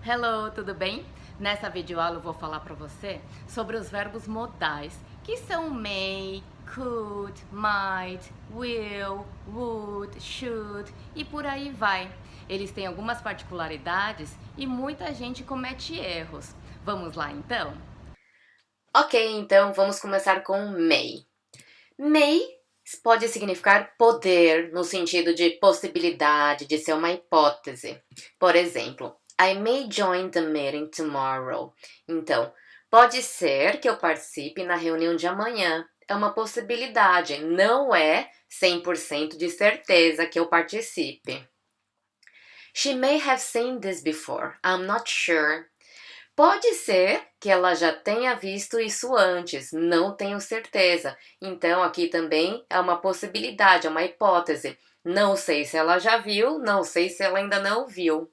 Hello, tudo bem? Nessa videoaula eu vou falar para você sobre os verbos modais, que são may, could, might, will, would, should e por aí vai. Eles têm algumas particularidades e muita gente comete erros. Vamos lá então? Ok, então vamos começar com may. May pode significar poder, no sentido de possibilidade, de ser uma hipótese. Por exemplo, I may join the meeting tomorrow. Então, pode ser que eu participe na reunião de amanhã. É uma possibilidade, não é 100% de certeza que eu participe. She may have seen this before. I'm not sure. Pode ser que ela já tenha visto isso antes, não tenho certeza. Então, aqui também é uma possibilidade, é uma hipótese. Não sei se ela já viu, não sei se ela ainda não viu.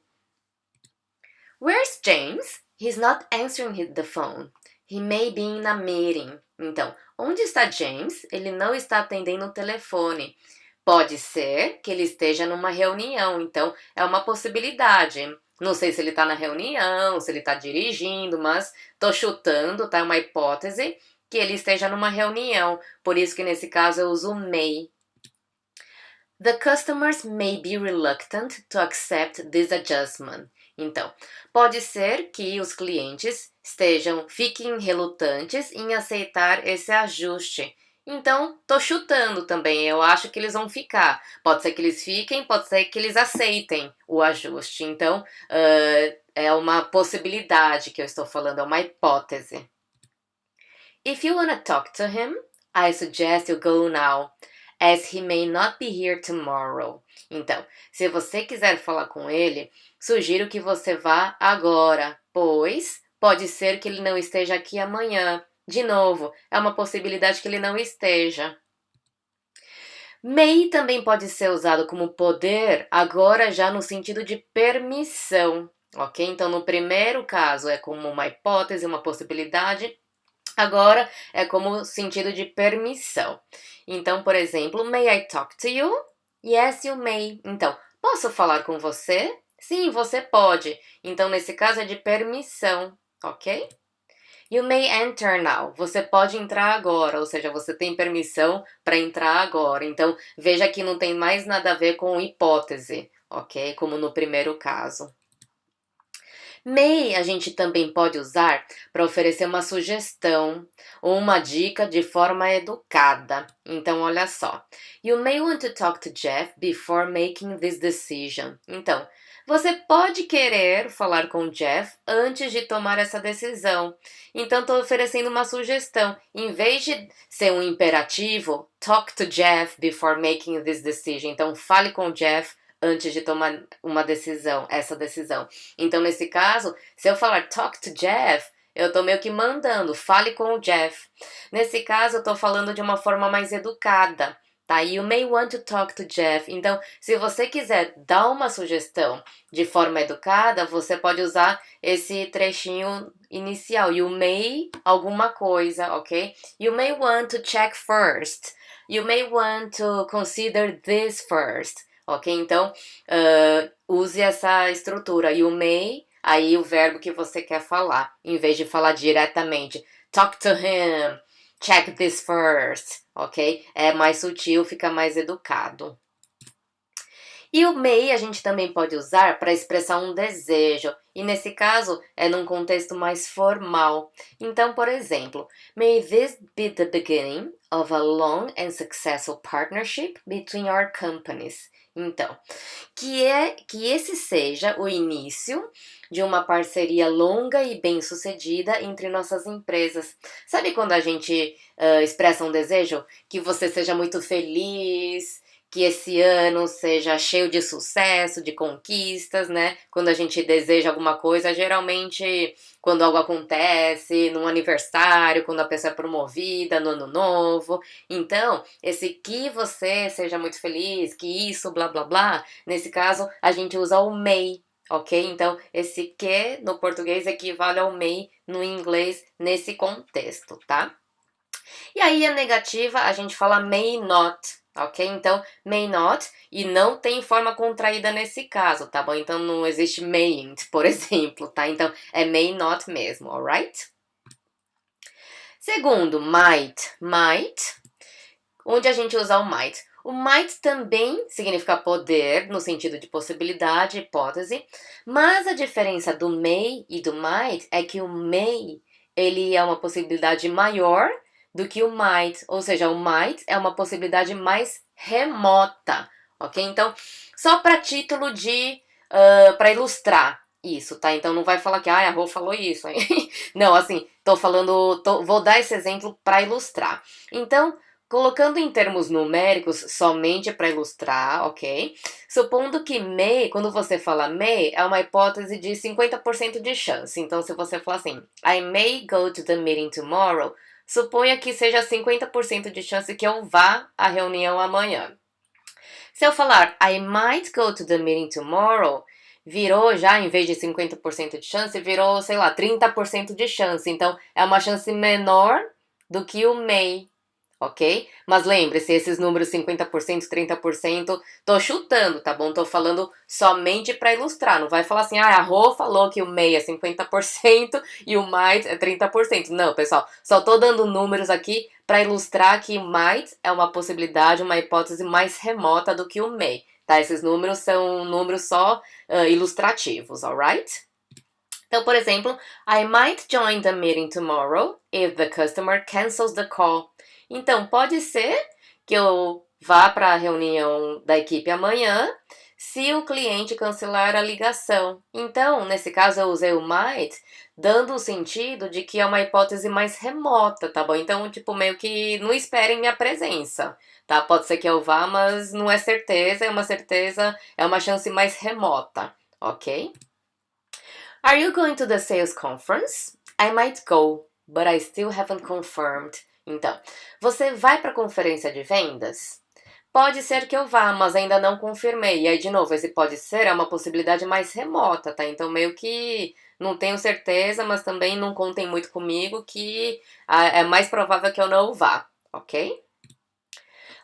Where's James? He's not answering the phone. He may be in a meeting. Então, onde está James? Ele não está atendendo o telefone. Pode ser que ele esteja numa reunião, então é uma possibilidade. Não sei se ele está na reunião, se ele está dirigindo, mas tô chutando, tá? É uma hipótese que ele esteja numa reunião. Por isso que nesse caso eu uso may. The customers may be reluctant to accept this adjustment. Então, pode ser que os clientes fiquem relutantes em aceitar esse ajuste. Então, tô chutando também. Eu acho que eles vão ficar. Pode ser que eles fiquem, pode ser que eles aceitem o ajuste. Então, é uma possibilidade que eu estou falando, é uma hipótese. If you want to talk to him, I suggest you go now, as he may not be here tomorrow. Então, se você quiser falar com ele, sugiro que você vá agora, pois pode ser que ele não esteja aqui amanhã. De novo, é uma possibilidade que ele não esteja. May também pode ser usado como poder, agora já no sentido de permissão, ok? Então, no primeiro caso é como uma hipótese, uma possibilidade. Agora é como sentido de permissão. Então, por exemplo, may I talk to you? Yes, you may. Então, posso falar com você? Sim, você pode. Então, nesse caso é de permissão, ok? You may enter now. Você pode entrar agora, ou seja, você tem permissão para entrar agora. Então, veja que não tem mais nada a ver com hipótese, ok? Como no primeiro caso. May a gente também pode usar para oferecer uma sugestão ou uma dica de forma educada. Então, olha só. You may want to talk to Jeff before making this decision. Então, você pode querer falar com o Jeff antes de tomar essa decisão. Então, estou oferecendo uma sugestão. Em vez de ser um imperativo, talk to Jeff before making this decision. Então, fale com o Jeff antes de tomar essa decisão. Então, nesse caso, se eu falar talk to Jeff, eu tô meio que mandando, fale com o Jeff. Nesse caso, eu tô falando de uma forma mais educada, tá? You may want to talk to Jeff. Então, se você quiser dar uma sugestão de forma educada, você pode usar esse trechinho inicial. You may alguma coisa, ok? You may want to check first. You may want to consider this first. Ok? Então, use essa estrutura. You may, aí o verbo que você quer falar, em vez de falar diretamente. Talk to him. Check this first. Ok? É mais sutil, fica mais educado. E o may a gente também pode usar para expressar um desejo, e nesse caso é num contexto mais formal. Então, por exemplo, may this be the beginning of a long and successful partnership between our companies. Então, que esse seja o início de uma parceria longa e bem-sucedida entre nossas empresas. Sabe quando a gente expressa um desejo? Que você seja muito feliz, que esse ano seja cheio de sucesso, de conquistas, né? Quando a gente deseja alguma coisa, geralmente quando algo acontece, num aniversário, quando a pessoa é promovida, no ano novo. Então, esse que você seja muito feliz, que isso, blá blá blá, nesse caso a gente usa o may, ok? Então, esse que no português equivale ao may no inglês nesse contexto, tá? E aí a negativa a gente fala may not. ok? Então, may not, e não tem forma contraída nesse caso, tá bom? Então, não existe mayn't, por exemplo, tá? Então, é may not mesmo, alright? Segundo, might. Might, onde a gente usa o might? O might também significa poder, no sentido de possibilidade, hipótese, mas a diferença do may e do might é que o may, ele é uma possibilidade maior do que o might, ou seja, o might é uma possibilidade mais remota, ok? Então, só para título de, para ilustrar isso, tá? Então não vai falar que, a Rô falou isso, hein? Não, assim, vou dar esse exemplo para ilustrar. Então, colocando em termos numéricos, somente para ilustrar, ok? Supondo que may, quando você fala may, é uma hipótese de 50% de chance. Então, se você falar assim, I may go to the meeting tomorrow, suponha que seja 50% de chance que eu vá à reunião amanhã. Se eu falar I might go to the meeting tomorrow, virou já, em vez de 50% de chance, virou, sei lá, 30% de chance. Então, é uma chance menor do que o may, ok? Mas lembre-se, esses números 50%, 30%, tô chutando, tá bom? Tô falando somente para ilustrar. Não vai falar assim, a Rô falou que o may é 50% e o might é 30%. Não, pessoal, só tô dando números aqui para ilustrar que might é uma possibilidade, uma hipótese mais remota do que o may, tá? Esses números são números só ilustrativos, alright? Então, por exemplo, I might join the meeting tomorrow if the customer cancels the call. Então, pode ser que eu vá para a reunião da equipe amanhã se o cliente cancelar a ligação. Então, nesse caso, eu usei o might, dando o sentido de que é uma hipótese mais remota, tá bom? Então, tipo, meio que não esperem minha presença, tá? Pode ser que eu vá, mas não é certeza, é uma chance mais remota, ok? Are you going to the sales conference? I might go, but I still haven't confirmed. Então, você vai para a conferência de vendas? Pode ser que eu vá, mas ainda não confirmei. E aí, de novo, esse pode ser é uma possibilidade mais remota, tá? Então, meio que não tenho certeza, mas também não contem muito comigo que é mais provável que eu não vá, ok?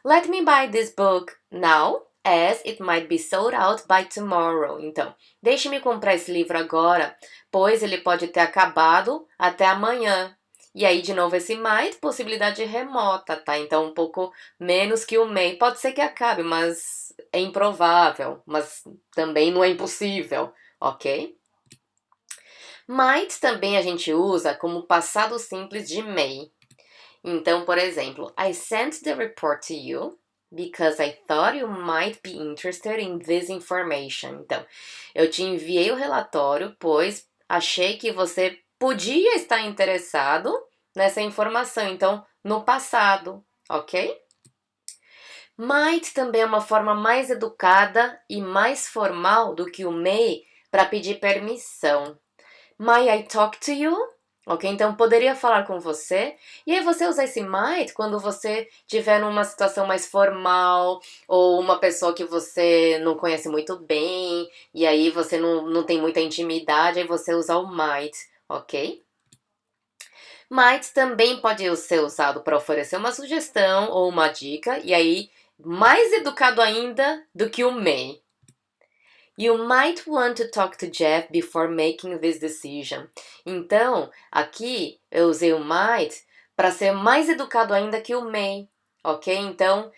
Let me buy this book now, as it might be sold out by tomorrow. Então, deixe-me comprar esse livro agora, pois ele pode ter acabado até amanhã. E aí, de novo, esse might, possibilidade remota, tá? Então, um pouco menos que o may. Pode ser que acabe, mas é improvável. Mas também não é impossível, ok? Might também a gente usa como passado simples de may. Então, por exemplo, I sent the report to you because I thought you might be interested in this information. Então, eu te enviei o relatório, pois achei que você podia estar interessado nessa informação. Então, no passado, ok? Might também é uma forma mais educada e mais formal do que o may para pedir permissão. May I talk to you? Ok, então poderia falar com você. E aí você usa esse might quando você tiver numa situação mais formal ou uma pessoa que você não conhece muito bem e aí você não tem muita intimidade, aí você usa o might, ok? Might também pode ser usado para oferecer uma sugestão ou uma dica e aí mais educado ainda do que o may. You might want to talk to Jeff before making this decision. Então, aqui eu usei o might para ser mais educado ainda que o may, ok? Então,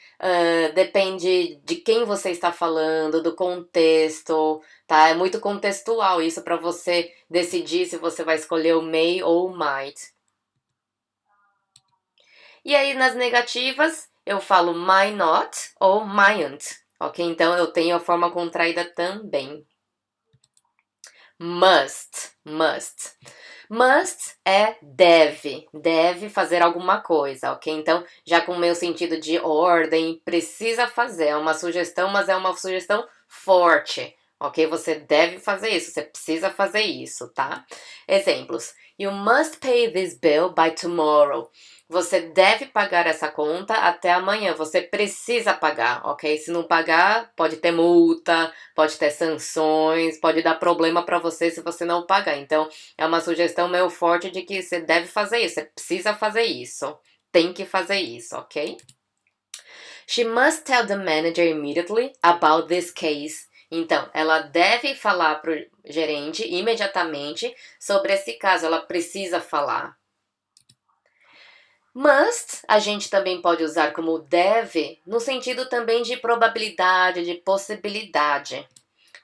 depende de quem você está falando, do contexto, tá? É muito contextual isso para você decidir se você vai escolher o may ou o might. E aí, nas negativas, eu falo might not ou mightn't, ok? Então, eu tenho a forma contraída também. Must, must. Must é deve fazer alguma coisa, ok? Então, já com o meu sentido de ordem, precisa fazer. É uma sugestão, mas é uma sugestão forte, ok? Você deve fazer isso, você precisa fazer isso, tá? Exemplos. You must pay this bill by tomorrow. Você deve pagar essa conta até amanhã. Você precisa pagar, ok? Se não pagar, pode ter multa, pode ter sanções, pode dar problema para você se você não pagar. Então, é uma sugestão meio forte de que você deve fazer isso, você precisa fazer isso, tem que fazer isso, ok? She must tell the manager immediately about this case. Então, ela deve falar para o gerente imediatamente sobre esse caso. Ela precisa falar. Must, a gente também pode usar como deve, no sentido também de probabilidade, de possibilidade.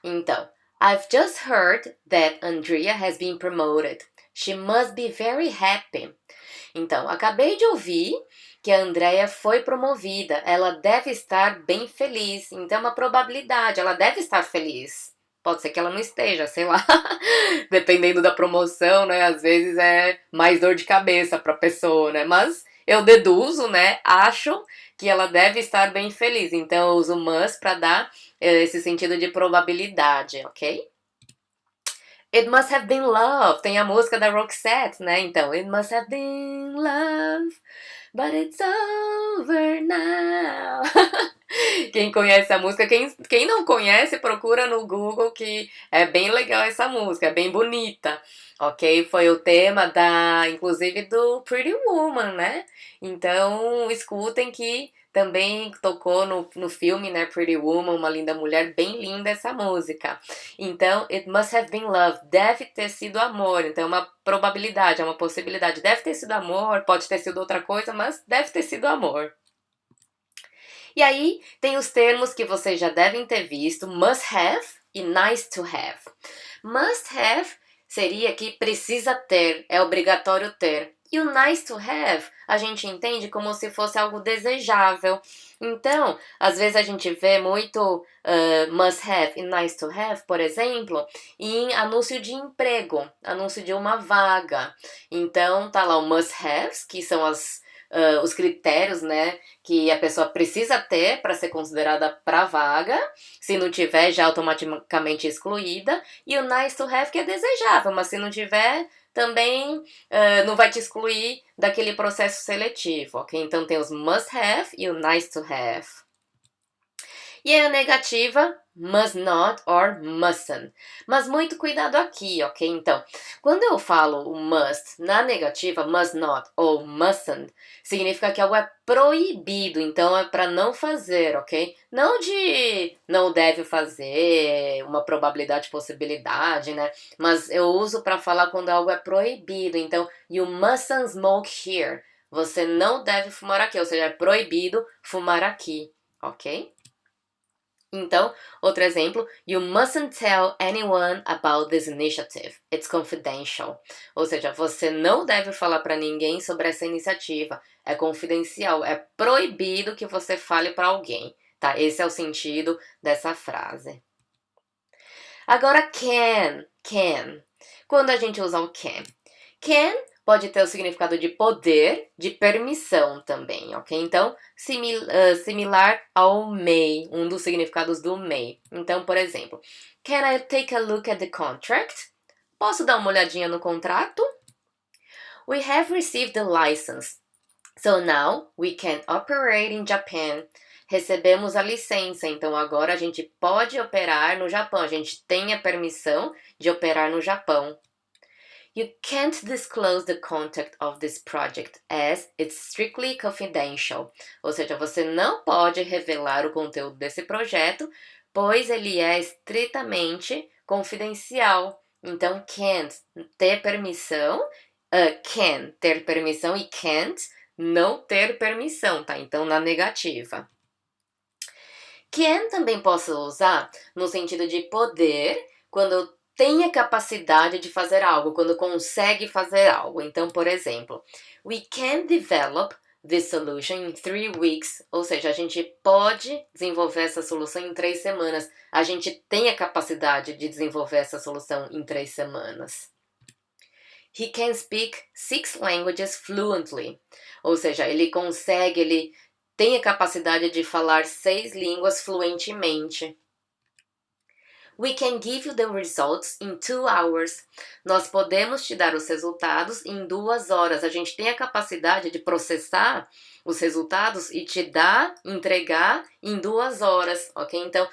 Então, I've just heard that Andrea has been promoted. She must be very happy. Então, acabei de ouvir que a Andrea foi promovida. Ela deve estar bem feliz. Então, é uma probabilidade, ela deve estar feliz. Pode ser que ela não esteja, sei lá. Dependendo da promoção, né? Às vezes é mais dor de cabeça para a pessoa, né? Mas eu deduzo, né? Acho que ela deve estar bem feliz. Então, eu uso must para dar esse sentido de probabilidade, ok? It must have been love. Tem a música da Roxette, né? Então, it must have been love, but it's over now. Quem conhece a música, quem não conhece, procura no Google que é bem legal essa música, é bem bonita, ok? Foi o tema inclusive do Pretty Woman, né? Então, escutem que também tocou no filme, né, Pretty Woman, Uma Linda Mulher, bem linda essa música. Então, it must have been love, deve ter sido amor. Então, é uma probabilidade, é uma possibilidade. Deve ter sido amor, pode ter sido outra coisa, mas deve ter sido amor. E aí, tem os termos que vocês já devem ter visto, must have e nice to have. Must have seria que precisa ter, é obrigatório ter. E o nice to have, a gente entende como se fosse algo desejável. Então, às vezes a gente vê muito must have e nice to have, por exemplo, em anúncio de emprego, anúncio de uma vaga. Então, tá lá o must haves, que são os critérios, né, que a pessoa precisa ter para ser considerada para vaga. Se não tiver, já automaticamente excluída. E o nice to have, que é desejável, mas se não tiver, também não vai te excluir daquele processo seletivo, ok? Então tem os must have e o nice to have. E a negativa, must not or mustn't. Mas muito cuidado aqui, ok? Então, quando eu falo o must na negativa, must not ou mustn't, significa que algo é proibido, então é para não fazer, ok? Não de não deve fazer, uma probabilidade, possibilidade, né? Mas eu uso para falar quando algo é proibido. Então, you mustn't smoke here. Você não deve fumar aqui, ou seja, é proibido fumar aqui, ok? Então, outro exemplo, you mustn't tell anyone about this initiative. It's confidential. Ou seja, você não deve falar para ninguém sobre essa iniciativa. É confidencial, é proibido que você fale para alguém, tá? Esse é o sentido dessa frase. Agora, can. Quando a gente usa o can pode ter o significado de poder, de permissão também, ok? Então, similar ao may, um dos significados do may. Então, por exemplo, can I take a look at the contract? Posso dar uma olhadinha no contrato? We have received the license, so now we can operate in Japan. Recebemos a licença, então agora a gente pode operar no Japão. A gente tem a permissão de operar no Japão. You can't disclose the content of this project as it's strictly confidential. Ou seja, você não pode revelar o conteúdo desse projeto, pois ele é estritamente confidencial. Então, can't ter permissão, can ter permissão e can't não ter permissão, tá? Então, na negativa. Can também posso usar no sentido de poder, quando tem a capacidade de fazer algo, quando consegue fazer algo. Então, por exemplo, we can develop this solution in 3 weeks. Ou seja, a gente pode desenvolver essa solução em 3 semanas. A gente tem a capacidade de desenvolver essa solução em 3 semanas. He can speak 6 languages fluently. Ou seja, ele tem a capacidade de falar 6 línguas fluentemente. We can give you the results in 2 hours. Nós podemos te dar os resultados em 2 horas. A gente tem a capacidade de processar os resultados e entregar em 2 horas, ok? Então,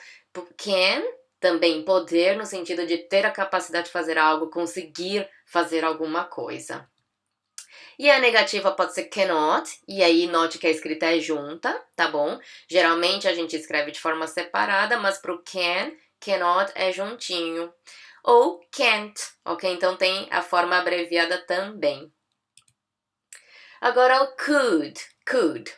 can, também poder no sentido de ter a capacidade de fazer algo, conseguir fazer alguma coisa. E a negativa pode ser cannot, e aí note que a escrita é junta, tá bom? Geralmente a gente escreve de forma separada, mas pro can, cannot é juntinho. Ou can't, ok? Então tem a forma abreviada também. Agora o could.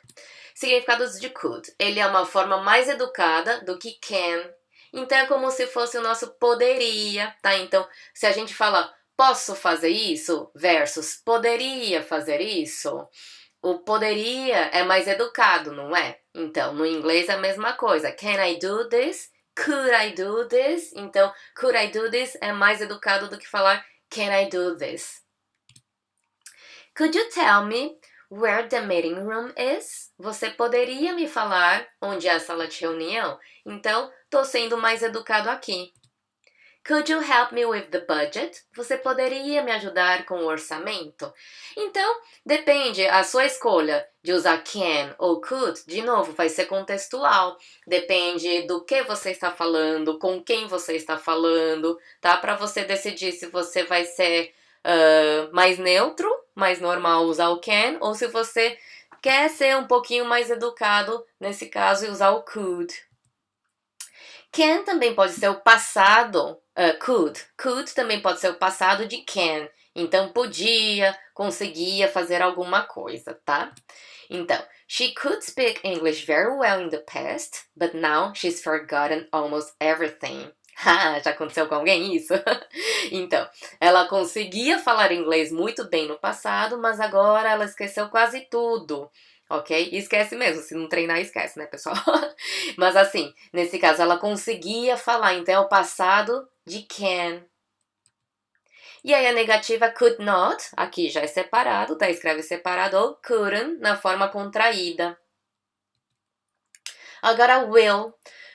Significados de could. Ele é uma forma mais educada do que can. Então é como se fosse o nosso poderia, tá? Então, se a gente fala posso fazer isso versus poderia fazer isso, o poderia é mais educado, não é? Então, no inglês é a mesma coisa. Can I do this? Could I do this? Então, could I do this é mais educado do que falar can I do this? Could you tell me where the meeting room is? Você poderia me falar onde é a sala de reunião? Então, tô sendo mais educado aqui. Could you help me with the budget? Você poderia me ajudar com o orçamento? Então, depende, a sua escolha de usar can ou could, de novo, vai ser contextual. Depende do que você está falando, com quem você está falando, tá? Para você decidir se você vai ser mais neutro, mais normal usar o can, ou se você quer ser um pouquinho mais educado, nesse caso, e usar o could. Can também pode ser o passado, could. Could também pode ser o passado de can. Então, podia, conseguia fazer alguma coisa, tá? Então, she could speak English very well in the past, but now she's forgotten almost everything. Já aconteceu com alguém isso? Então, ela conseguia falar inglês muito bem no passado, mas agora ela esqueceu quase tudo. Ok? E esquece mesmo, se não treinar, esquece, né, pessoal? Mas assim, nesse caso, ela conseguia falar, então é o passado de can. E aí a negativa could not, aqui já é separado, tá? Escreve separado, ou couldn't, na forma contraída. Agora, will.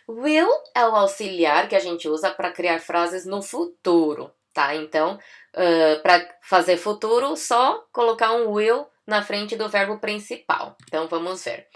Will é o auxiliar que a gente usa para criar frases no futuro, tá? Então, para fazer futuro, só colocar um will na frente do verbo principal. Então, vamos ver.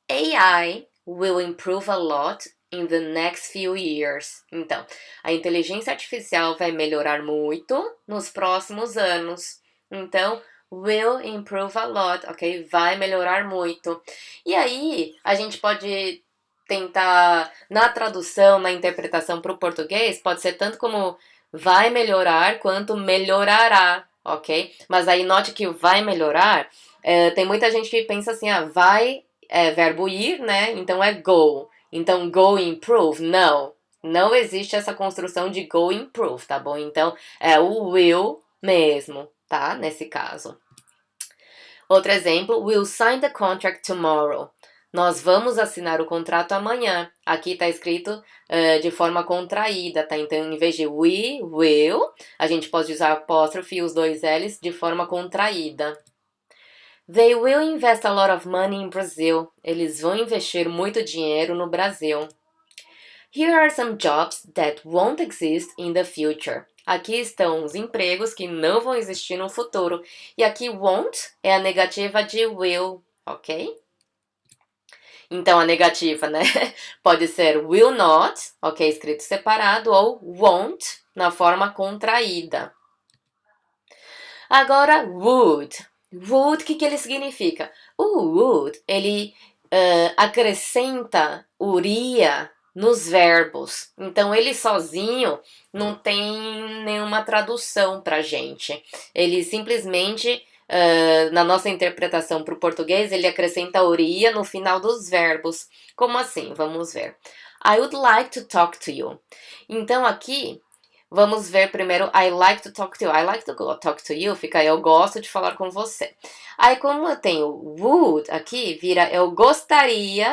AI will improve a lot in the next few years. Então, a inteligência artificial vai melhorar muito nos próximos anos. Então, will improve a lot, ok? Vai melhorar muito. E aí, a gente pode tentar, na tradução, na interpretação para o português, pode ser tanto como vai melhorar quanto melhorará, ok? Mas aí note que o vai melhorar, tem muita gente que pensa assim, vai é verbo ir, né? Então é go. Então go improve, não. Não existe essa construção de go improve, tá bom? Então é o will mesmo, tá? Nesse caso. Outro exemplo, we'll sign the contract tomorrow. Nós vamos assinar o contrato amanhã. Aqui tá escrito de forma contraída, tá? Então, em vez de we will, a gente pode usar apóstrofe e os dois L's de forma contraída. They will invest a lot of money in Brazil. Eles vão investir muito dinheiro no Brasil. Here are some jobs that won't exist in the future. Aqui estão os empregos que não vão existir no futuro. E aqui won't é a negativa de will, ok? Então, a negativa, né? Pode ser will not, ok? Escrito separado, ou won't, na forma contraída. Agora, would. Would, o que ele significa? O would, ele acrescenta uria nos verbos. Então, ele sozinho não tem nenhuma tradução pra gente. Ele simplesmente... na nossa interpretação para o português, ele acrescenta uria no final dos verbos. Como assim? Vamos ver. I would like to talk to you. Então, aqui, vamos ver primeiro I like to talk to you. I like to talk to you fica eu gosto de falar com você. Aí, como eu tenho would aqui, vira eu gostaria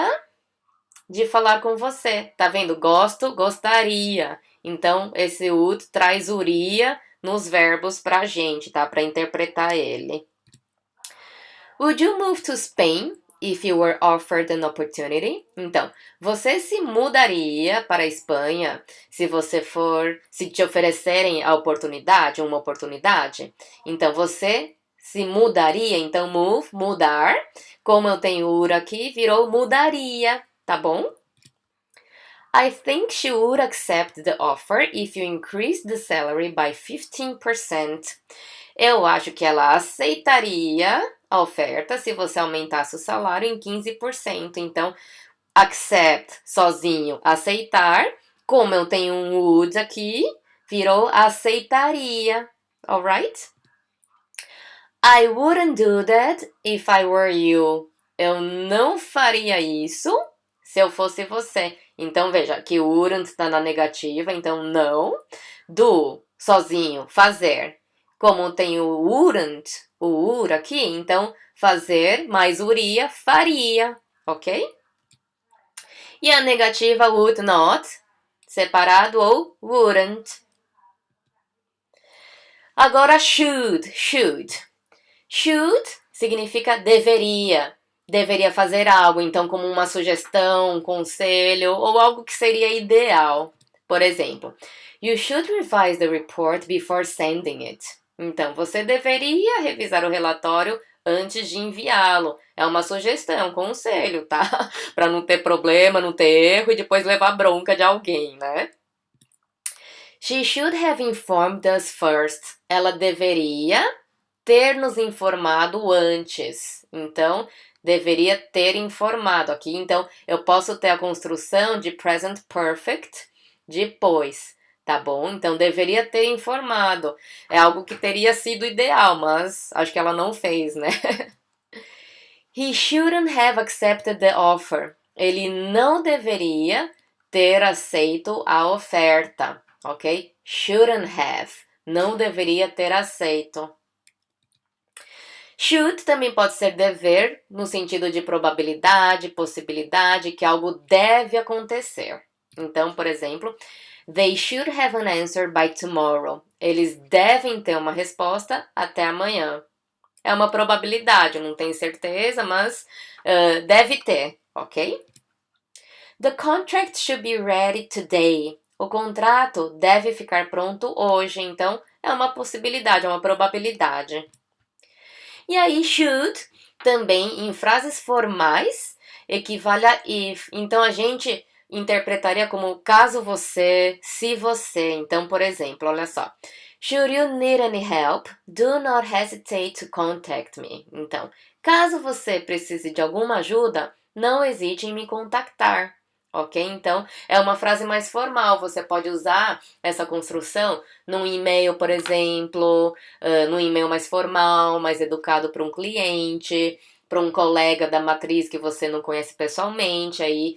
de falar com você. Tá vendo? Gosto, gostaria. Então, esse would traz uria nos verbos pra gente, tá? Pra interpretar ele. Would you move to Spain if you were offered an opportunity? Então, você se mudaria para a Espanha se te oferecerem a oportunidade, uma oportunidade? Então, você se mudaria, então move, mudar. Como eu tenho ura aqui, virou mudaria, tá bom? I think she would accept the offer if you increase the salary by 15%. Eu acho que ela aceitaria a oferta se você aumentasse o salário em 15%. Então, accept, sozinho, aceitar. Como eu tenho um would aqui, virou aceitaria. Alright? I wouldn't do that if I were you. Eu não faria isso se eu fosse você. Então, veja, que wouldn't está na negativa, então não. Do, sozinho, fazer. Como tem o wouldn't, o would aqui, então fazer mais uria, faria, ok? E a negativa would not, separado ou wouldn't. Agora should. Should significa deveria. Deveria fazer algo, então como uma sugestão, um conselho ou algo que seria ideal. Por exemplo, you should revise the report before sending it. Então, você deveria revisar o relatório antes de enviá-lo. É uma sugestão, um conselho, tá? Para não ter problema, não ter erro e depois levar bronca de alguém, né? She should have informed us first. Ela deveria ter nos informado antes. Então, deveria ter informado aqui. Então, eu posso ter a construção de present perfect depois, tá bom? Então, deveria ter informado. É algo que teria sido ideal, mas acho que ela não fez, né? He shouldn't have accepted the offer. Ele não deveria ter aceito a oferta, ok? Shouldn't have. Não deveria ter aceito. Should também pode ser dever, no sentido de probabilidade, possibilidade, que algo deve acontecer. Então, por exemplo, they should have an answer by tomorrow. Eles devem ter uma resposta até amanhã. É uma probabilidade, não tenho certeza, mas deve ter, ok? The contract should be ready today. O contrato deve ficar pronto hoje, então é uma possibilidade, é uma probabilidade. E aí, should, também em frases formais, equivale a if. Então, a gente interpretaria como caso você, se você. Então, por exemplo, olha só. Should you need any help, do not hesitate to contact me. Então, caso você precise de alguma ajuda, não hesite em me contactar. Ok? Então, é uma frase mais formal. Você pode usar essa construção num e-mail, por exemplo, num e-mail mais formal, mais educado para um cliente, para um colega da matriz que você não conhece pessoalmente, aí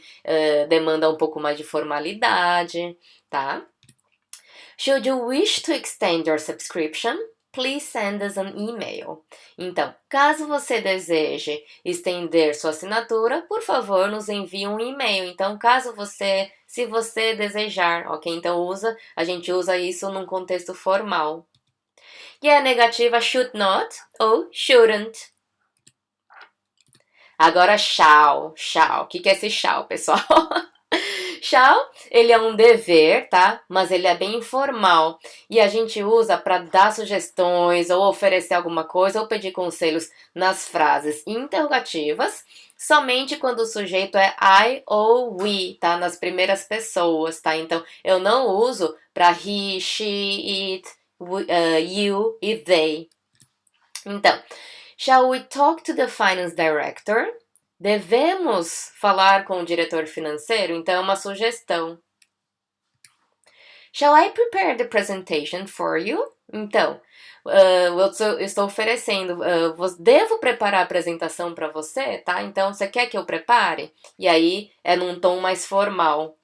demanda um pouco mais de formalidade, tá? Should you wish to extend your subscription, please send us an email. Então, caso você deseje estender sua assinatura, por favor, nos envie um e-mail. Então, se você desejar, ok? Então, a gente usa isso num contexto formal. E a negativa should not ou shouldn't. Agora, shall. O que é esse shall, pessoal? Shall, ele é um dever, tá? Mas ele é bem informal. E a gente usa para dar sugestões ou oferecer alguma coisa ou pedir conselhos nas frases interrogativas, somente quando o sujeito é I ou we, tá? Nas primeiras pessoas, tá? Então, eu não uso para he, she, it, you e they. Então, shall we talk to the finance director? Devemos falar com o diretor financeiro? Então, é uma sugestão. Shall I prepare the presentation for you? Então, eu estou oferecendo, devo preparar a apresentação para você, tá? Então, você quer que eu prepare? E aí, é num tom mais formal.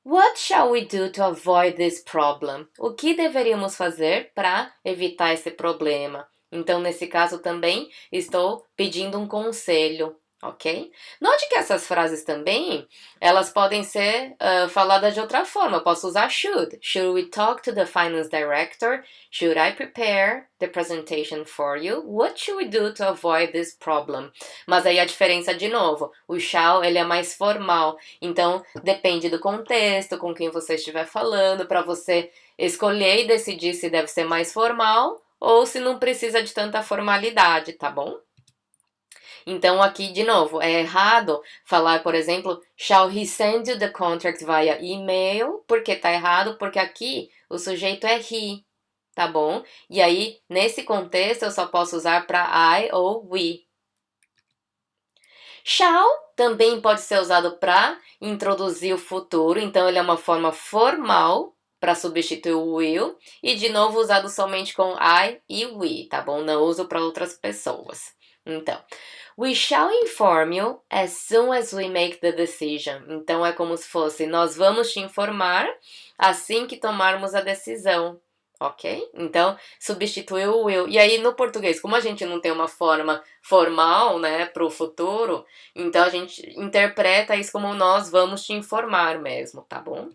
What shall we do to avoid this problem? O que deveríamos fazer para evitar esse problema? Então, nesse caso também, estou pedindo um conselho, ok? Note que essas frases também, elas podem ser faladas de outra forma. Eu posso usar should. Should we talk to the finance director? Should I prepare the presentation for you? What should we do to avoid this problem? Mas aí a diferença, de novo, o shall, ele é mais formal. Então, depende do contexto, com quem você estiver falando, para você escolher e decidir se deve ser mais formal ou se não precisa de tanta formalidade, tá bom? Então aqui, de novo, é errado falar, por exemplo, shall he send you the contract via email? Por que tá errado? Porque aqui o sujeito é he, tá bom? E aí, nesse contexto, eu só posso usar para I ou we. Shall também pode ser usado para introduzir o futuro, então ele é uma forma formal para substituir o will, e de novo usado somente com I e we, tá bom? Não uso para outras pessoas. Então, we shall inform you as soon as we make the decision. Então é como se fosse nós vamos te informar assim que tomarmos a decisão. Ok? Então, substituiu o will. E aí, no português, como a gente não tem uma forma formal, né, para o futuro, então a gente interpreta isso como nós vamos te informar mesmo, tá bom?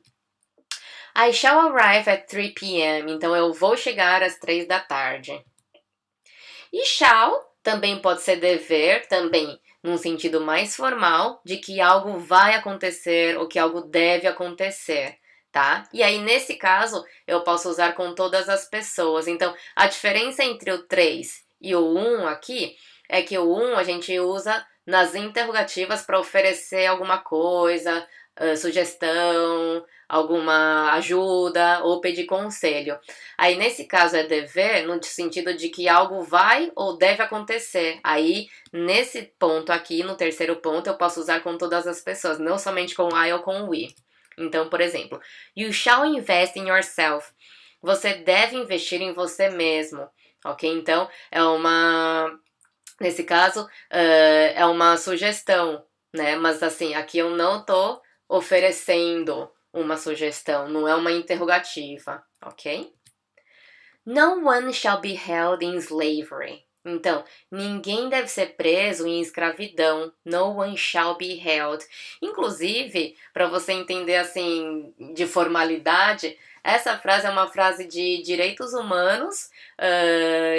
I shall arrive at 3 p.m. Então eu vou chegar às 3 da tarde. E shall também pode ser dever, também num sentido mais formal, de que algo vai acontecer ou que algo deve acontecer, tá? E aí, nesse caso, eu posso usar com todas as pessoas. Então, a diferença entre o 3 e o 1 aqui é que o 1 a gente usa nas interrogativas para oferecer alguma coisa, sugestão, alguma ajuda ou pedir conselho. Aí, nesse caso, é dever no sentido de que algo vai ou deve acontecer. Aí, nesse ponto aqui, no terceiro ponto, eu posso usar com todas as pessoas, não somente com I ou com we. Então, por exemplo, you shall invest in yourself. Você deve investir em você mesmo, ok? Então, nesse caso, é uma sugestão, né? Mas assim, aqui eu não tô oferecendo uma sugestão, não é uma interrogativa, ok? No one shall be held in slavery. Então, ninguém deve ser preso em escravidão. No one shall be held. Inclusive, para você entender assim, de formalidade, essa frase é uma frase de direitos humanos,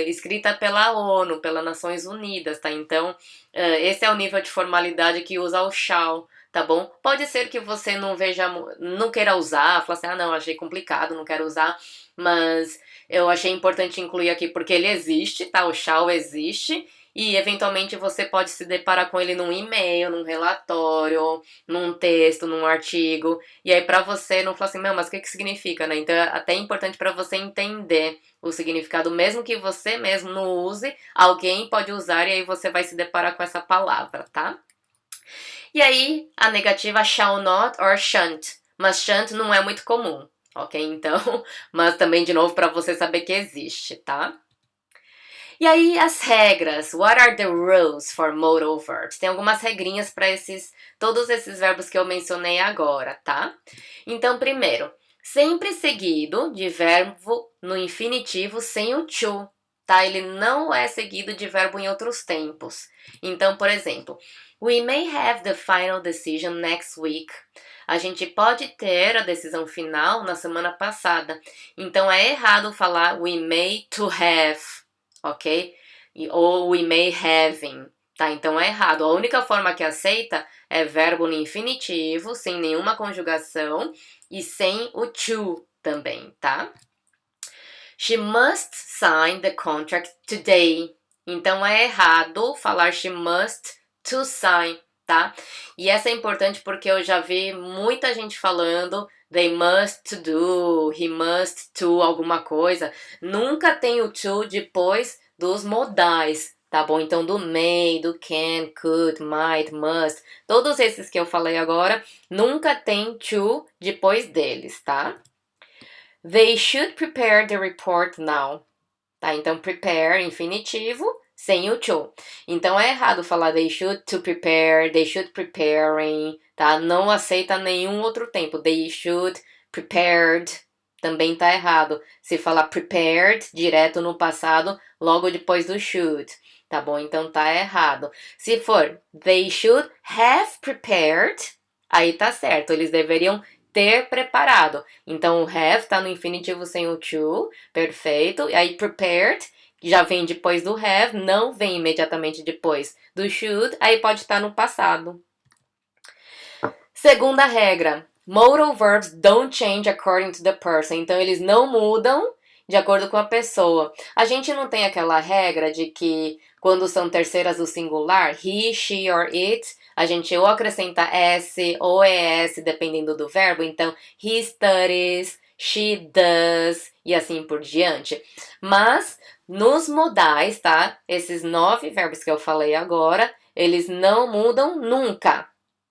escrita pela ONU, pelas Nações Unidas, tá? Então, esse é o nível de formalidade que usa o shall, tá bom? Pode ser que você não queira usar, falar assim, ah, não, achei complicado, não quero usar, mas eu achei importante incluir aqui porque ele existe, tá? O shall existe e eventualmente você pode se deparar com ele num e-mail, num relatório, num texto, num artigo. E aí pra você não falar assim, mas o que significa, né? Então é até importante pra você entender o significado, mesmo que você mesmo não use, alguém pode usar e aí você vai se deparar com essa palavra, tá? E aí a negativa shall not or shan't, mas shan't não é muito comum. Ok? Então, mas também de novo para você saber que existe, tá? E aí as regras, what are the rules for modal verbs? Tem algumas regrinhas para todos esses verbos que eu mencionei agora, tá? Então, primeiro, sempre seguido de verbo no infinitivo sem o to, tá? Ele não é seguido de verbo em outros tempos. Então, por exemplo, we may have the final decision next week. A gente pode ter a decisão final na semana passada. Então é errado falar we may to have, ok? Ou we may having, tá? Então é errado. A única forma que aceita é verbo no infinitivo, sem nenhuma conjugação e sem o to também, tá? She must sign the contract today. Então é errado falar she must to sign, tá? E essa é importante porque eu já vi muita gente falando they must to do, he must to alguma coisa. Nunca tem o to depois dos modais, tá bom? Então do may, do can, could, might, must, todos esses que eu falei agora, nunca tem to depois deles, tá? They should prepare the report now. Tá? Então, prepare, infinitivo, sem o to. Então, é errado falar they should to prepare, they should preparing, tá? Não aceita nenhum outro tempo. They should prepared, também tá errado. Se falar prepared, direto no passado, logo depois do should, tá bom? Então, tá errado. Se for they should have prepared, aí tá certo. Eles deveriam ter preparado. Então, o have tá no infinitivo sem o to, perfeito. E aí, prepared já vem depois do have, não vem imediatamente depois do should, aí pode estar no passado. Segunda regra, modal verbs don't change according to the person. Então, eles não mudam de acordo com a pessoa. A gente não tem aquela regra de que quando são terceiras do singular, he, she or it, a gente ou acrescenta s ou es, dependendo do verbo. Então, he studies, she does, e assim por diante. Mas, nos modais, tá? Esses 9 verbos que eu falei agora, eles não mudam nunca,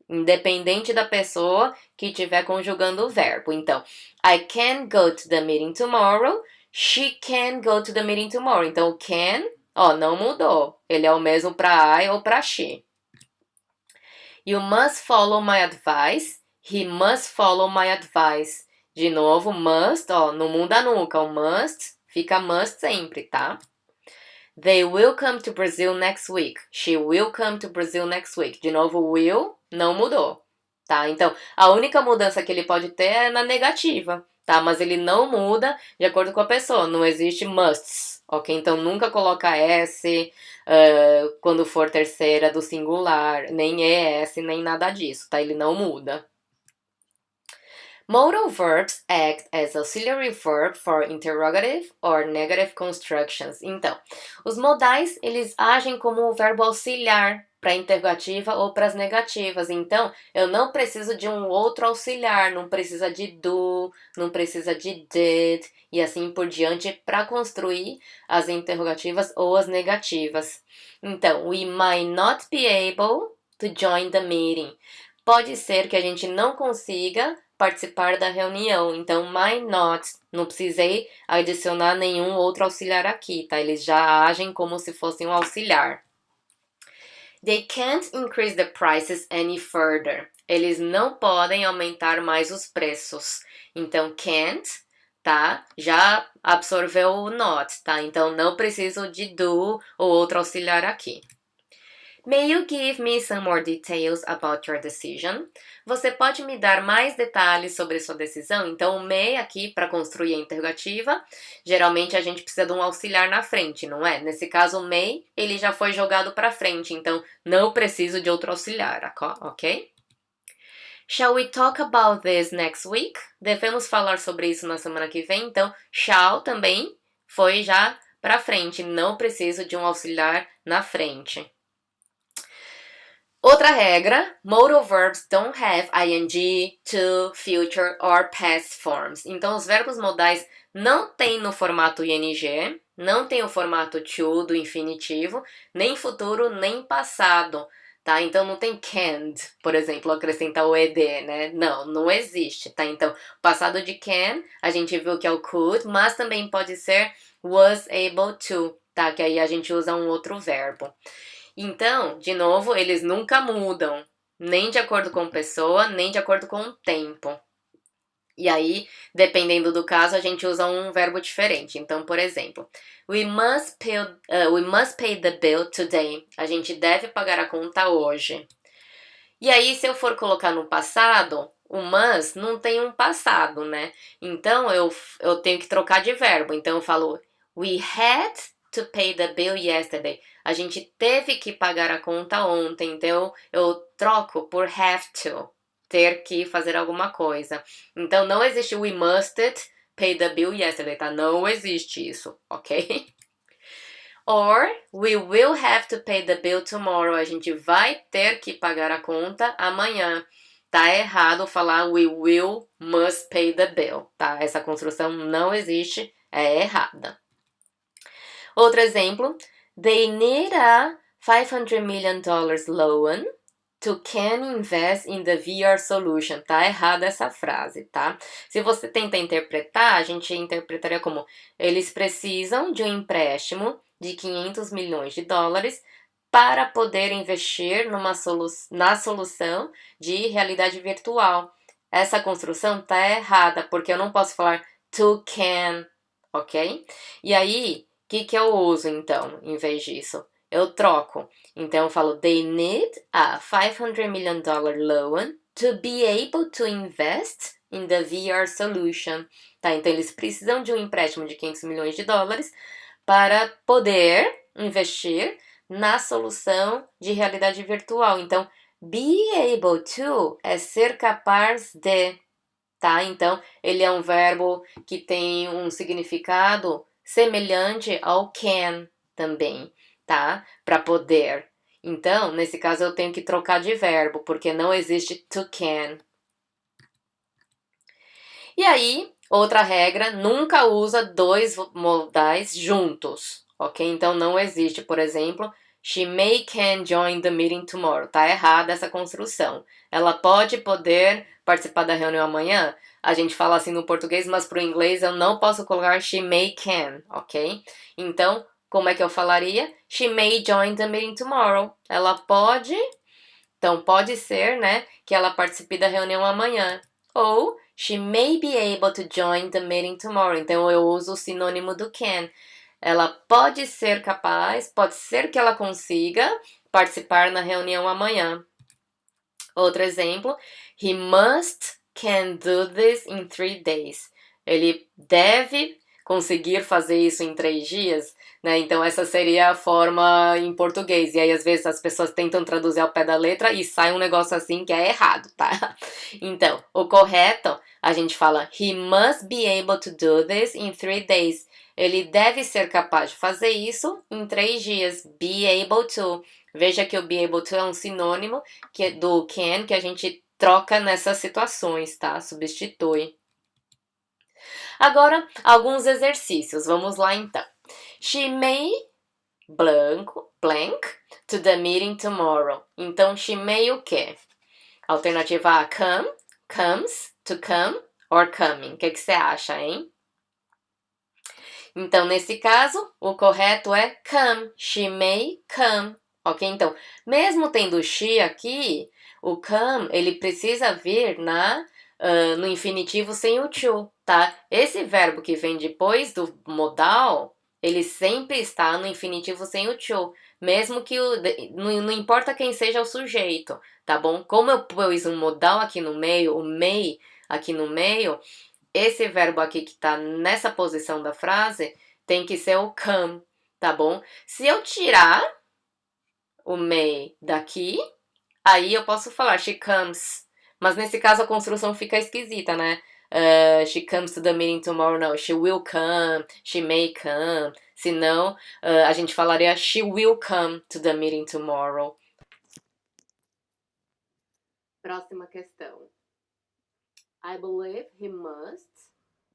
independente da pessoa que estiver conjugando o verbo. Então, I can go to the meeting tomorrow. She can go to the meeting tomorrow. Então, o can, não mudou. Ele é o mesmo para I ou para she. You must follow my advice. He must follow my advice. De novo, must, não muda nunca. O must fica must sempre, tá? They will come to Brazil next week. She will come to Brazil next week. De novo, will não mudou, tá? Então, a única mudança que ele pode ter é na negativa, tá? Mas ele não muda de acordo com a pessoa. Não existe musts, ok? Então, nunca coloca S quando for terceira do singular, nem ES, nem nada disso, tá? Ele não muda. Modal verbs act as auxiliary verb for interrogative or negative constructions. Então, os modais, eles agem como o verbo auxiliar para interrogativa ou para as negativas. Então, eu não preciso de um outro auxiliar, não precisa de do, não precisa de did e assim por diante para construir as interrogativas ou as negativas. Então, we might not be able to join the meeting. Pode ser que a gente não consiga participar da reunião. Então, might not, não precisei adicionar nenhum outro auxiliar aqui, tá? Eles já agem como se fossem um auxiliar. They can't increase the prices any further. Eles não podem aumentar mais os preços. Então, can't, tá? Já absorveu o not, tá? Então, não preciso de do ou outro auxiliar aqui. May you give me some more details about your decision? Você pode me dar mais detalhes sobre sua decisão? Então, o may aqui, para construir a interrogativa, geralmente a gente precisa de um auxiliar na frente, não é? Nesse caso, o may, ele já foi jogado para frente, então não preciso de outro auxiliar, ok? Shall we talk about this next week? Devemos falar sobre isso na semana que vem, então shall também foi já para frente, não preciso de um auxiliar na frente. Outra regra, modal verbs don't have ing, to, future or past forms. Então, os verbos modais não tem no formato ing, não tem o formato to do infinitivo, nem futuro, nem passado, tá? Então, não tem can't, por exemplo, acrescentar o ed, né? Não existe, tá? Então, o passado de can, a gente viu que é o could, mas também pode ser was able to, tá? Que aí a gente usa um outro verbo. Então, de novo, eles nunca mudam, nem de acordo com a pessoa, nem de acordo com o tempo. E aí, dependendo do caso, a gente usa um verbo diferente. Então, por exemplo, we must pay the bill today. A gente deve pagar a conta hoje. E aí, se eu for colocar no passado, o must não tem um passado, né? Então, eu tenho que trocar de verbo. Então, eu falo, we had to pay the bill yesterday. A gente teve que pagar a conta ontem, então eu troco por have to, ter que fazer alguma coisa. Então não existe we musted pay the bill yesterday, tá? Não existe isso, ok? Or we will have to pay the bill tomorrow. A gente vai ter que pagar a conta amanhã. Tá errado falar we will must pay the bill, tá? Essa construção não existe, é errada. Outro exemplo, they need a $500 million loan to can invest in the VR solution. Tá errada essa frase, tá? Se você tenta interpretar, a gente interpretaria como eles precisam de um empréstimo de 500 milhões de dólares para poder investir na solução de realidade virtual. Essa construção tá errada, porque eu não posso falar to can, ok? E aí, o que eu uso, então, em vez disso? Eu troco. Então, eu falo, they need a $500 million loan to be able to invest in the VR solution. Tá? Então, eles precisam de um empréstimo de 500 milhões de dólares para poder investir na solução de realidade virtual. Então, be able to é ser capaz de, tá? Então, ele é um verbo que tem um significado semelhante ao can também. tá? Para poder. Então, nesse caso, eu tenho que trocar de verbo, porque não existe to can. E aí, outra regra, nunca usa dois modais juntos, ok? Então, não existe, por exemplo, she may can join the meeting tomorrow. Tá errada essa construção. Ela pode poder participar da reunião amanhã? A gente fala assim no português, mas pro inglês eu não posso colocar she may can, ok? Então, como é que eu falaria? She may join the meeting tomorrow. Ela pode, então pode ser, né, que ela participe da reunião amanhã. Ou she may be able to join the meeting tomorrow. Então eu uso o sinônimo do can. Ela pode ser capaz, pode ser que ela consiga participar na reunião amanhã. Outro exemplo, he must can do this in 3 days. Ele deve conseguir fazer isso em 3 dias, né? Então essa seria a forma em português. E aí às vezes as pessoas tentam traduzir ao pé da letra e sai um negócio assim que é errado, tá? Então, o correto, a gente fala he must be able to do this in 3 days. Ele deve ser capaz de fazer isso em 3 dias. Be able to. Veja que o be able to é um sinônimo do can que a gente troca nessas situações, tá? Substitui. Agora, alguns exercícios. Vamos lá então. She may blank to the meeting tomorrow. Então, she may o quê? Alternativa A, come, comes, to come or coming. O que você acha, hein? Então, nesse caso, o correto é come. She may come. Ok? Então, mesmo tendo she aqui, o come, ele precisa vir no infinitivo sem o to, tá? Esse verbo que vem depois do modal, ele sempre está no infinitivo sem o to. Mesmo que não importa quem seja o sujeito, tá bom? Como eu pus um modal aqui no meio, o may aqui no meio, esse verbo aqui que tá nessa posição da frase tem que ser o come, tá bom? Se eu tirar o may daqui, aí eu posso falar she comes. Mas nesse caso a construção fica esquisita, né? She comes to the meeting tomorrow. Não, she will come, she may come. Senão, a gente falaria she will come to the meeting tomorrow. Próxima questão. I believe he must,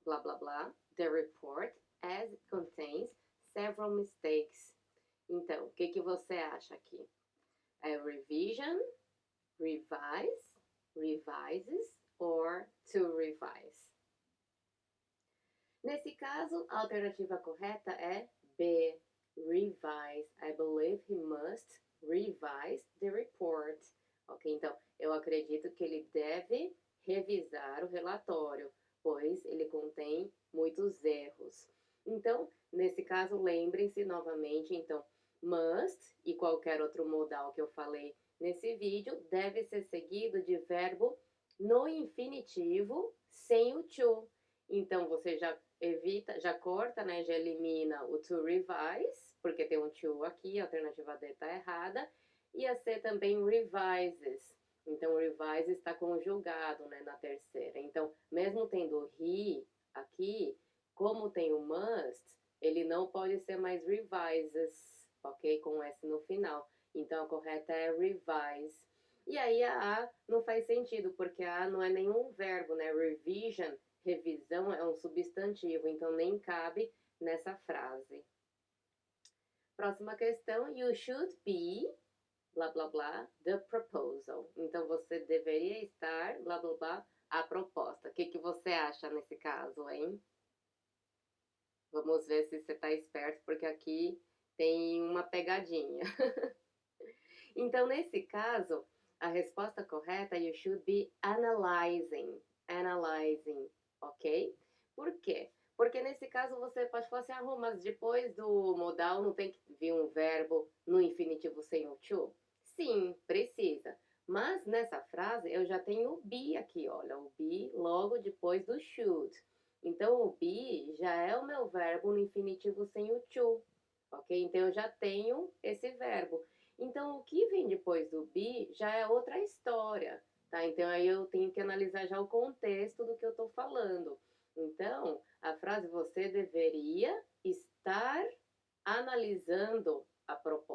blah, blah, blah, the report as it contains several mistakes. Então, o que você acha aqui? É revision, revise, revises or to revise? Nesse caso, a alternativa correta é B, revise. I believe he must revise the report. Ok, então, eu acredito que ele deve revisar o relatório, pois ele contém muitos erros. Então, nesse caso, lembrem-se novamente, então, must e qualquer outro modal que eu falei nesse vídeo deve ser seguido de verbo no infinitivo sem o to. Então, você já evita, já corta, né, já elimina o to revise, porque tem um to aqui, a alternativa D está errada, e a C também revises. Então, revise está conjugado, né, na terceira. Então, mesmo tendo he aqui, como tem o must, ele não pode ser mais revises, ok? Com S no final. Então, a correta é revise. E aí, a A não faz sentido, porque a A não é nenhum verbo, né? Revision, revisão, é um substantivo, então nem cabe nessa frase. Próxima questão. You should be blá blá blá, the proposal. Então você deveria estar, blá blá blá, a proposta. O que você acha nesse caso, hein? Vamos ver se você tá esperto, porque aqui tem uma pegadinha. Então, nesse caso, a resposta correta é you should be analyzing. Analyzing, ok? Por quê? Porque nesse caso você pode falar assim, mas depois do modal não tem que vir um verbo no infinitivo sem o to? Sim, precisa. Mas nessa frase eu já tenho o be aqui, olha, o be logo depois do should. Então o be já é o meu verbo no infinitivo sem o to, ok? Então eu já tenho esse verbo. Então o que vem depois do be já é outra história, tá? Então aí eu tenho que analisar já o contexto do que eu tô falando. Então, a frase você deveria estar analisando a proposta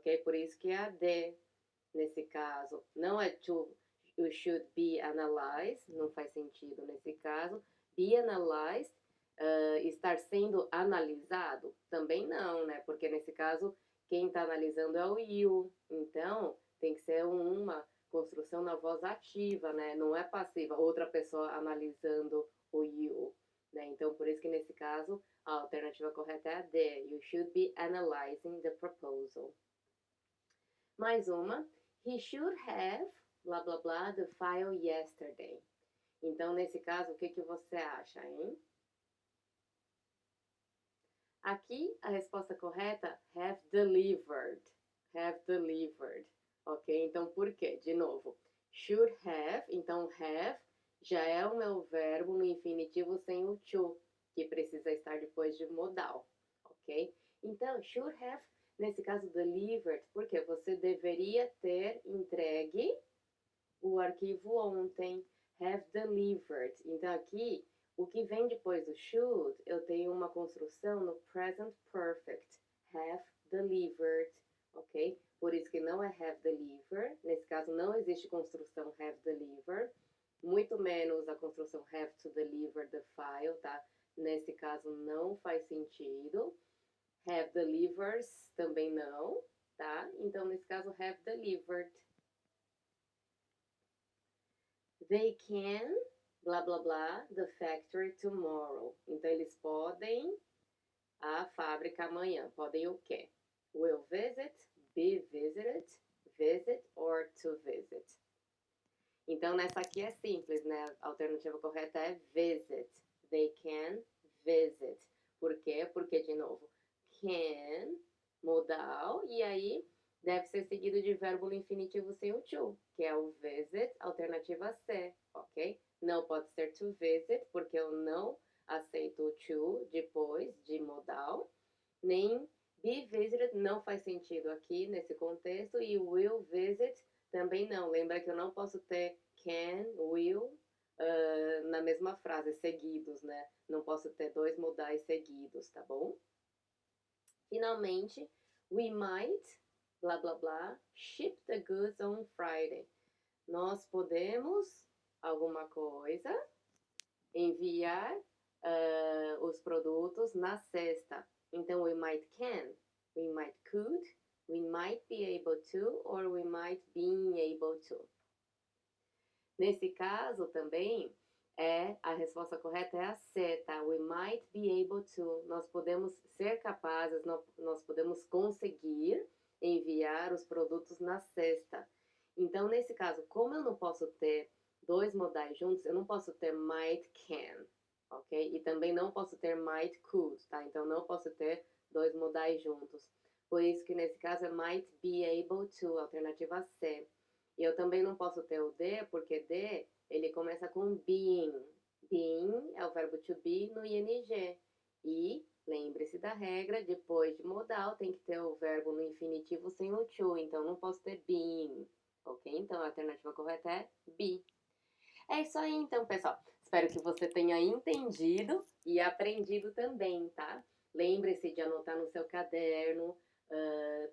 ok? Por isso que é a D nesse caso. Não é you should be analyzed, não faz sentido nesse caso. Be analyzed, estar sendo analisado, também não, né? Porque nesse caso, quem está analisando é o you. Então, tem que ser uma construção na voz ativa, né? Não é passiva, outra pessoa analisando o you, né? Então, por isso que nesse caso, a alternativa correta é a D. You should be analyzing the proposal. Mais uma. He should have, blá blá blá, the file yesterday. Então, nesse caso, o que, que você acha, hein? Aqui, a resposta correta, have delivered. Have delivered. Ok? Então, por quê? De novo. Should have, então have já é o meu verbo no infinitivo sem o to, que precisa estar depois de modal. Ok? Então, should have, nesse caso, delivered, porque você deveria ter entregue o arquivo ontem. Have delivered. Então, aqui, o que vem depois do should, eu tenho uma construção no present perfect. Have delivered, ok? Por isso que não é have delivered. Nesse caso, não existe construção have delivered. Muito menos a construção have to deliver the file, tá? Nesse caso, não faz sentido. Have delivers também não, tá? Então, nesse caso, have delivered. They can, blá blá blá, the factory tomorrow. Então, eles podem a fábrica amanhã. Podem o quê? Will visit, be visited, visit or to visit. Então, nessa aqui é simples, né? A alternativa correta é visit. They can visit. Por quê? Porque, de novo, can, modal, e aí deve ser seguido de verbo no infinitivo sem o to, que é o visit, alternativa C, ok? Não pode ser to visit, porque eu não aceito o to depois de modal, nem be visited não faz sentido aqui nesse contexto, e will visit também não. Lembra que eu não posso ter can, will na mesma frase, seguidos, né? Não posso ter dois modais seguidos, tá bom? Finalmente, we might, blá blá blá, ship the goods on Friday. Nós podemos alguma coisa enviar os produtos na sexta. Então, we might can, we might could, we might be able to, or we might be able to. Nesse caso também, a resposta correta é a C, tá? We might be able to. Nós podemos ser capazes, nós podemos conseguir enviar os produtos na sexta. Então, nesse caso, como eu não posso ter dois modais juntos, eu não posso ter might can, ok? E também não posso ter might could, tá? Então, não posso ter dois modais juntos. Por isso que nesse caso é might be able to, alternativa C. E eu também não posso ter o D, porque D, ele começa com being. Being é o verbo to be no ing. E, lembre-se da regra, depois de modal tem que ter o verbo no infinitivo sem o to. Então, não posso ter being, ok? Então, a alternativa correta é be. É isso aí, então, pessoal. Espero que você tenha entendido e aprendido também, tá? Lembre-se de anotar no seu caderno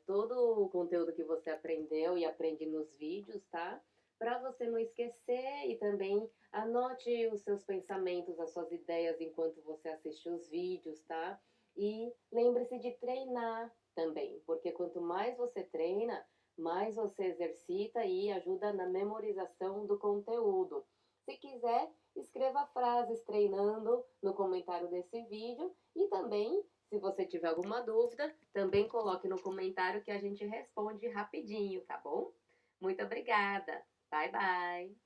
todo o conteúdo que você aprendeu e aprende nos vídeos, tá? Para você não esquecer e também anote os seus pensamentos, as suas ideias enquanto você assiste os vídeos, tá? E lembre-se de treinar também, porque quanto mais você treina, mais você exercita e ajuda na memorização do conteúdo. Se quiser, escreva frases treinando no comentário desse vídeo e também, se você tiver alguma dúvida, também coloque no comentário que a gente responde rapidinho, tá bom? Muito obrigada. Bye, bye.